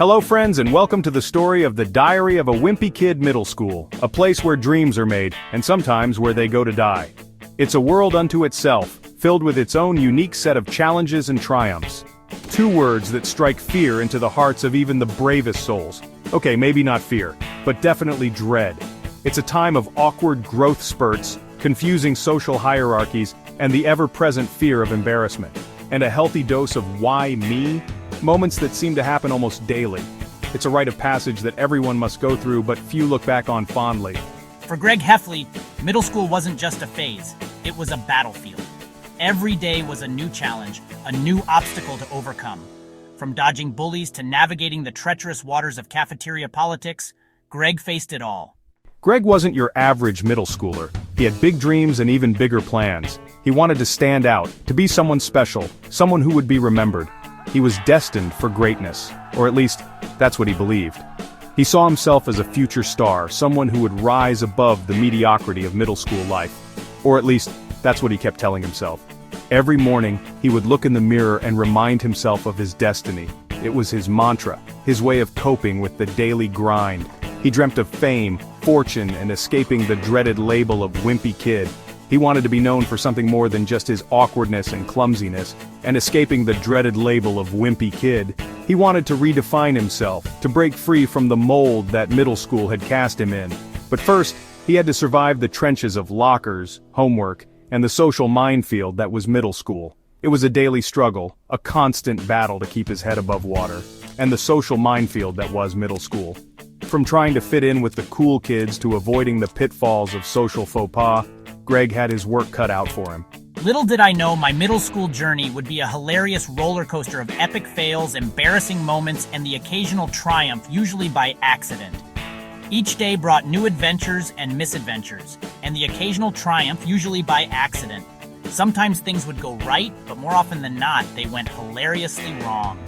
Hello friends and welcome to the story of the diary of a Wimpy Kid middle school, a place where dreams are made, and sometimes where they go to die. It's a world unto itself, filled with its own unique set of challenges and triumphs. Two words that strike fear into the hearts of even the bravest souls. Okay, maybe not fear, but definitely dread. It's a time of awkward growth spurts, confusing social hierarchies, and the ever-present fear of embarrassment. And a healthy dose of why me? Moments that seem to happen almost daily. It's a rite of passage that everyone must go through, but few look back on fondly. For Greg Heffley, middle school wasn't just a phase, it was a battlefield. Every day was a new challenge, a new obstacle to overcome. From dodging bullies to navigating the treacherous waters of cafeteria politics, Greg faced it all. Greg wasn't your average middle schooler. He had big dreams and even bigger plans. He wanted to stand out, to be someone special, someone who would be remembered. He was destined for greatness, or at least, that's what he believed. He saw himself as a future star, someone who would rise above the mediocrity of middle school life. Or at least, that's what he kept telling himself. Every morning, he would look in the mirror and remind himself of his destiny. It was his mantra, his way of coping with the daily grind. He dreamt of fame, fortune, and escaping the dreaded label of Wimpy Kid. He wanted to be known for something more than just his awkwardness and clumsiness, and escaping the dreaded label of Wimpy Kid. He wanted to redefine himself, to break free from the mold that middle school had cast him in. But first, he had to survive the trenches of lockers, homework, and the social minefield that was middle school. It was a daily struggle, a constant battle to keep his head above water, and the social minefield that was middle school. From trying to fit in with the cool kids to avoiding the pitfalls of social faux pas, Greg had his work cut out for him. Little did I know my middle school journey would be a hilarious roller coaster of epic fails, embarrassing moments, and the occasional triumph, usually by accident. Each day brought new adventures and misadventures, and the occasional triumph, usually by accident. Sometimes things would go right, but more often than not, they went hilariously wrong.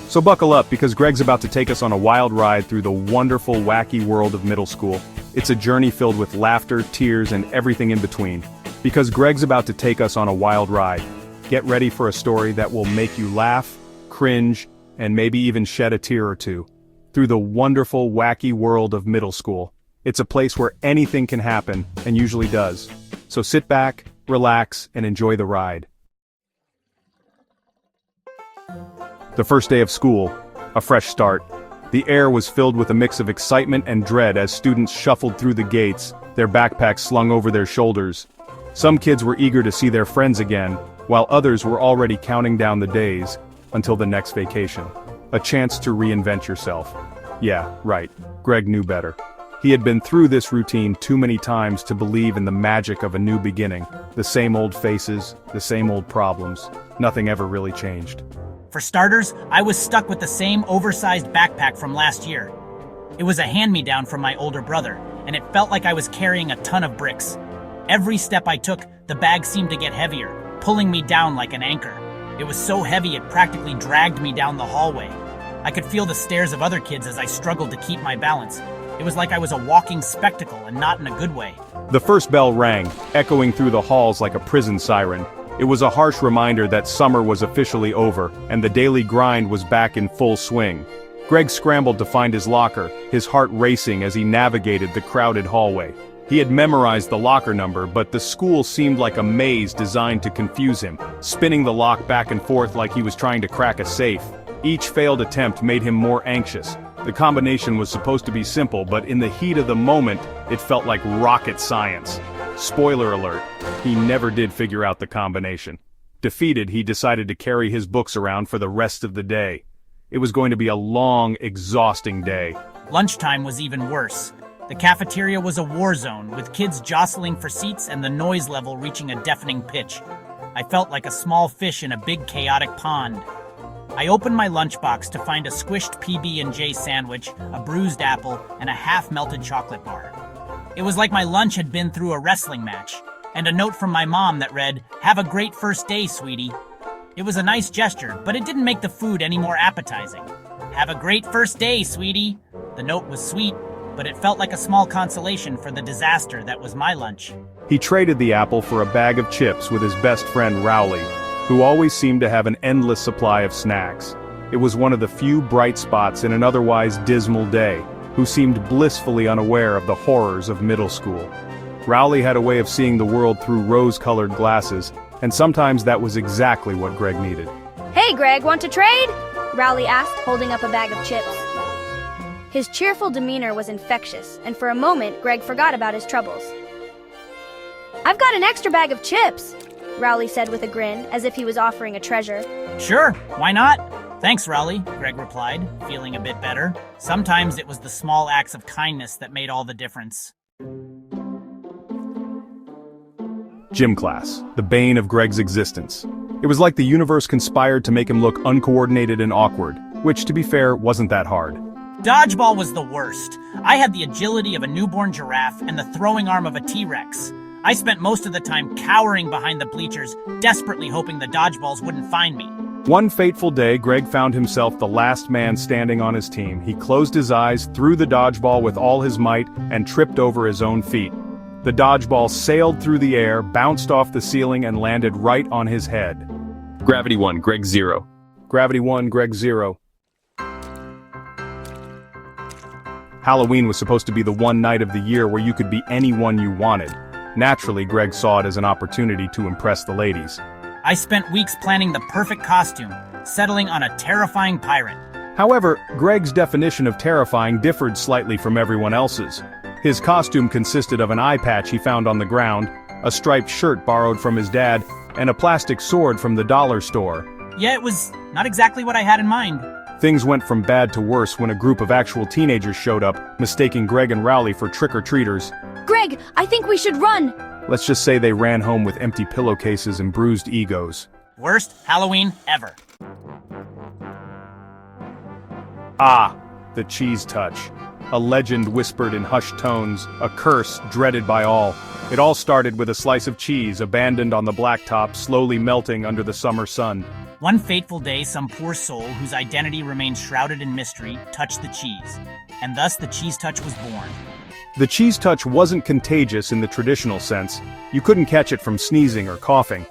So buckle up, because Greg's about to take us on a wild ride through the wonderful, wacky world of middle school. It's a journey filled with laughter, tears, and everything in between. Because Greg's about to take us on a wild ride. Get ready for a story that will make you laugh, cringe, and maybe even shed a tear or two. Through the wonderful, wacky world of middle school. It's a place where anything can happen, and usually does. So sit back, relax, and enjoy the ride. The first day of school, a fresh start. The air was filled with a mix of excitement and dread as students shuffled through the gates, their backpacks slung over their shoulders. Some kids were eager to see their friends again, while others were already counting down the days until the next vacation. A chance to reinvent yourself. Yeah, right, Greg knew better. He had been through this routine too many times to believe in the magic of a new beginning. The same old faces, the same old problems. Nothing ever really changed. For starters, I was stuck with the same oversized backpack from last year. It was a hand-me-down from my older brother, and it felt like I was carrying a ton of bricks. Every step I took, the bag seemed to get heavier, pulling me down like an anchor. It was so heavy it practically dragged me down the hallway. I could feel the stares of other kids as I struggled to keep my balance. It was like I was a walking spectacle, and not in a good way. The first bell rang, echoing through the halls like a prison siren. It was a harsh reminder that summer was officially over, and the daily grind was back in full swing. Greg scrambled to find his locker, his heart racing as he navigated the crowded hallway. He had memorized the locker number, but the school seemed like a maze designed to confuse him, spinning the lock back and forth like he was trying to crack a safe. Each failed attempt made him more anxious. The combination was supposed to be simple, but in the heat of the moment, it felt like rocket science. Spoiler alert, he never did figure out the combination. Defeated, he decided to carry his books around for the rest of the day. It was going to be a long, exhausting day. Lunchtime was even worse. The cafeteria was a war zone, with kids jostling for seats and the noise level reaching a deafening pitch. I felt like a small fish in a big chaotic pond. I opened my lunchbox to find a squished PB&J sandwich, a bruised apple, and a half-melted chocolate bar. It was like my lunch had been through a wrestling match, and a note from my mom that read, "Have a great first day, sweetie." It was a nice gesture, but it didn't make the food any more appetizing. "Have a great first day, sweetie." The note was sweet, but it felt like a small consolation for the disaster that was my lunch. He traded the apple for a bag of chips with his best friend Rowley, who always seemed to have an endless supply of snacks. It was one of the few bright spots in an otherwise dismal day, who seemed blissfully unaware of the horrors of middle school. Rowley had a way of seeing the world through rose-colored glasses, and sometimes that was exactly what Greg needed. Hey Greg, want to trade? Rowley asked, holding up a bag of chips. His cheerful demeanor was infectious, and for a moment Greg forgot about his troubles. I've got an extra bag of chips, Rowley said with a grin, as if he was offering a treasure. Sure, why not? Thanks, Rowley, Greg replied, feeling a bit better. Sometimes it was the small acts of kindness that made all the difference. Gym class, the bane of Greg's existence. It was like the universe conspired to make him look uncoordinated and awkward, which, to be fair, wasn't that hard. Dodgeball was the worst. I had the agility of a newborn giraffe and the throwing arm of a T-Rex. I spent most of the time cowering behind the bleachers, desperately hoping the dodgeballs wouldn't find me. One fateful day, Greg found himself the last man standing on his team. He closed his eyes, threw the dodgeball with all his might, and tripped over his own feet. The dodgeball sailed through the air, bounced off the ceiling, and landed right on his head. Gravity 1, Greg 0. Gravity 1, Greg 0. Halloween was supposed to be the one night of the year where you could be anyone you wanted. Naturally, Greg saw it as an opportunity to impress the ladies. I spent weeks planning the perfect costume, settling on a terrifying pirate. However, Greg's definition of terrifying differed slightly from everyone else's. His costume consisted of an eye patch he found on the ground, a striped shirt borrowed from his dad, and a plastic sword from the dollar store. Yeah, it was not exactly what I had in mind. Things went from bad to worse when a group of actual teenagers showed up, mistaking Greg and Rowley for trick-or-treaters. Greg, I think we should run! Let's just say they ran home with empty pillowcases and bruised egos. Worst Halloween ever. Ah, the cheese touch. A legend whispered in hushed tones, a curse dreaded by all. It all started with a slice of cheese abandoned on the blacktop, slowly melting under the summer sun. One fateful day, some poor soul whose identity remained shrouded in mystery touched the cheese, and thus the cheese touch was born. The cheese touch wasn't contagious in the traditional sense. You couldn't catch it from sneezing or coughing.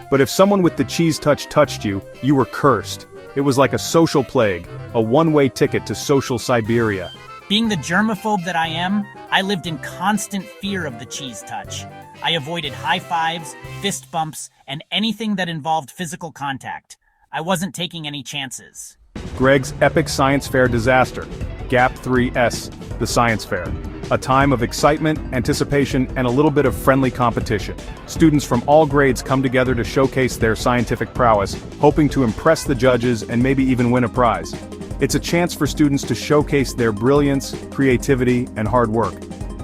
But if someone with the cheese touch touched you, you were cursed. It was like a social plague, a one-way ticket to social Siberia. Being the germaphobe that I am, I lived in constant fear of the cheese touch. I avoided high fives, fist bumps, and anything that involved physical contact. I wasn't taking any chances. Greg's epic science fair disaster. Gap 3S, the science fair. A time of excitement, anticipation, and a little bit of friendly competition. Students from all grades come together to showcase their scientific prowess, hoping to impress the judges and maybe even win a prize. It's a chance for students to showcase their brilliance, creativity, and hard work.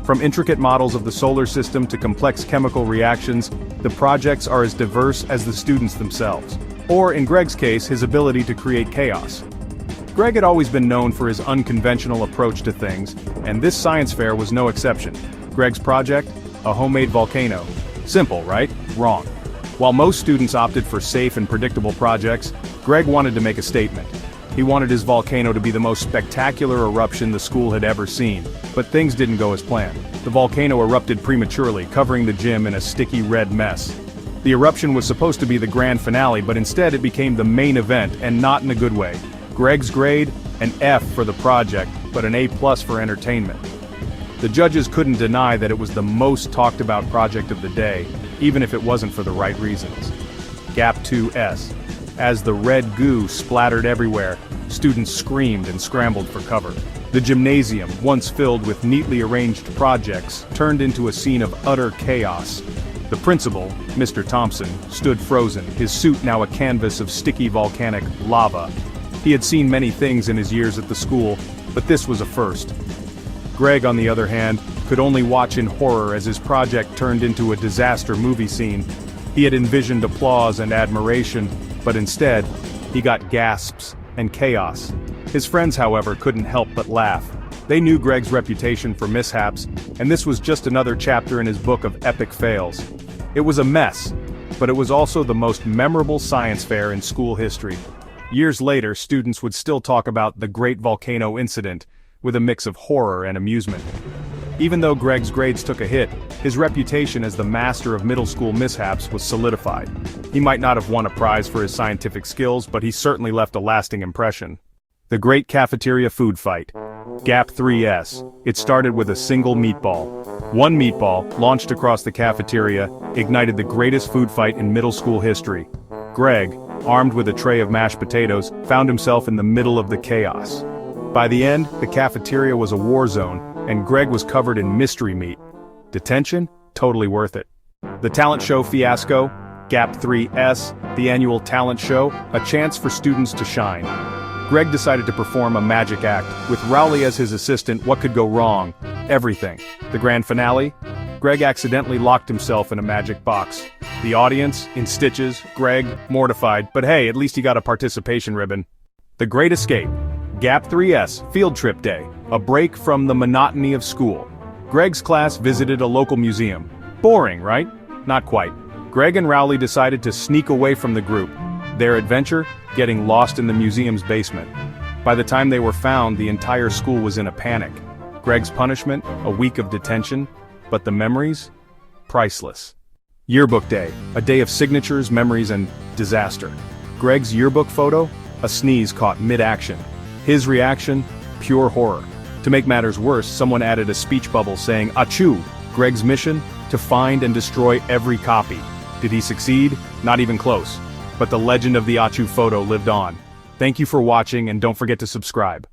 From intricate models of the solar system to complex chemical reactions, the projects are as diverse as the students themselves. Or, in Greg's case, his ability to create chaos. Greg had always been known for his unconventional approach to things, and this science fair was no exception. Greg's project? A homemade volcano. Simple, right? Wrong. While most students opted for safe and predictable projects, Greg wanted to make a statement. He wanted his volcano to be the most spectacular eruption the school had ever seen, but things didn't go as planned. The volcano erupted prematurely, covering the gym in a sticky red mess. The eruption was supposed to be the grand finale, but instead it became the main event, and not in a good way. Greg's grade? An F for the project, but an A+ for entertainment. The judges couldn't deny that it was the most talked about project of the day, even if it wasn't for the right reasons. Gap 2S. As the red goo splattered everywhere, students screamed and scrambled for cover. The gymnasium, once filled with neatly arranged projects, turned into a scene of utter chaos. The principal, Mr. Thompson, stood frozen, his suit now a canvas of sticky volcanic lava. He had seen many things in his years at the school, but this was a first. Greg, on the other hand, could only watch in horror as his project turned into a disaster movie scene. He had envisioned applause and admiration, but instead, he got gasps and chaos. His friends, however, couldn't help but laugh. They knew Greg's reputation for mishaps, and this was just another chapter in his book of epic fails. It was a mess, but it was also the most memorable science fair in school history. Years later, students would still talk about the Great Volcano Incident, with a mix of horror and amusement. Even though Greg's grades took a hit, his reputation as the master of middle school mishaps was solidified. He might not have won a prize for his scientific skills, but he certainly left a lasting impression. The Great Cafeteria Food Fight. Gap 3S. It started with a single meatball. One meatball, launched across the cafeteria, ignited the greatest food fight in middle school history. Greg, armed with a tray of mashed potatoes, found himself in the middle of the chaos. By the end, the cafeteria was a war zone, and Greg was covered in mystery meat. Detention? Totally worth it. The talent show Fiasco. Gap 3S. The annual talent show, a chance for students to shine. Greg decided to perform a magic act. With Rowley as his assistant, what could go wrong? Everything. The grand finale? Greg accidentally locked himself in a magic box. The audience, in stitches, Greg, mortified, but hey, at least he got a participation ribbon. The Great Escape. Gap 3S, Field Trip Day. A break from the monotony of school. Greg's class visited a local museum. Boring, right? Not quite. Greg and Rowley decided to sneak away from the group. Their adventure? Getting lost in the museum's basement. By the time they were found, the entire school was in a panic. Greg's punishment? A week of detention. But the memories? Priceless. Yearbook Day, a day of signatures, memories, and disaster. Greg's yearbook photo? A sneeze caught mid-action. His reaction? Pure horror. To make matters worse, someone added a speech bubble saying, "Achoo!" Greg's mission? To find and destroy every copy. Did he succeed? Not even close. But the legend of the Achoo photo lived on. Thank you for watching, and don't forget to subscribe.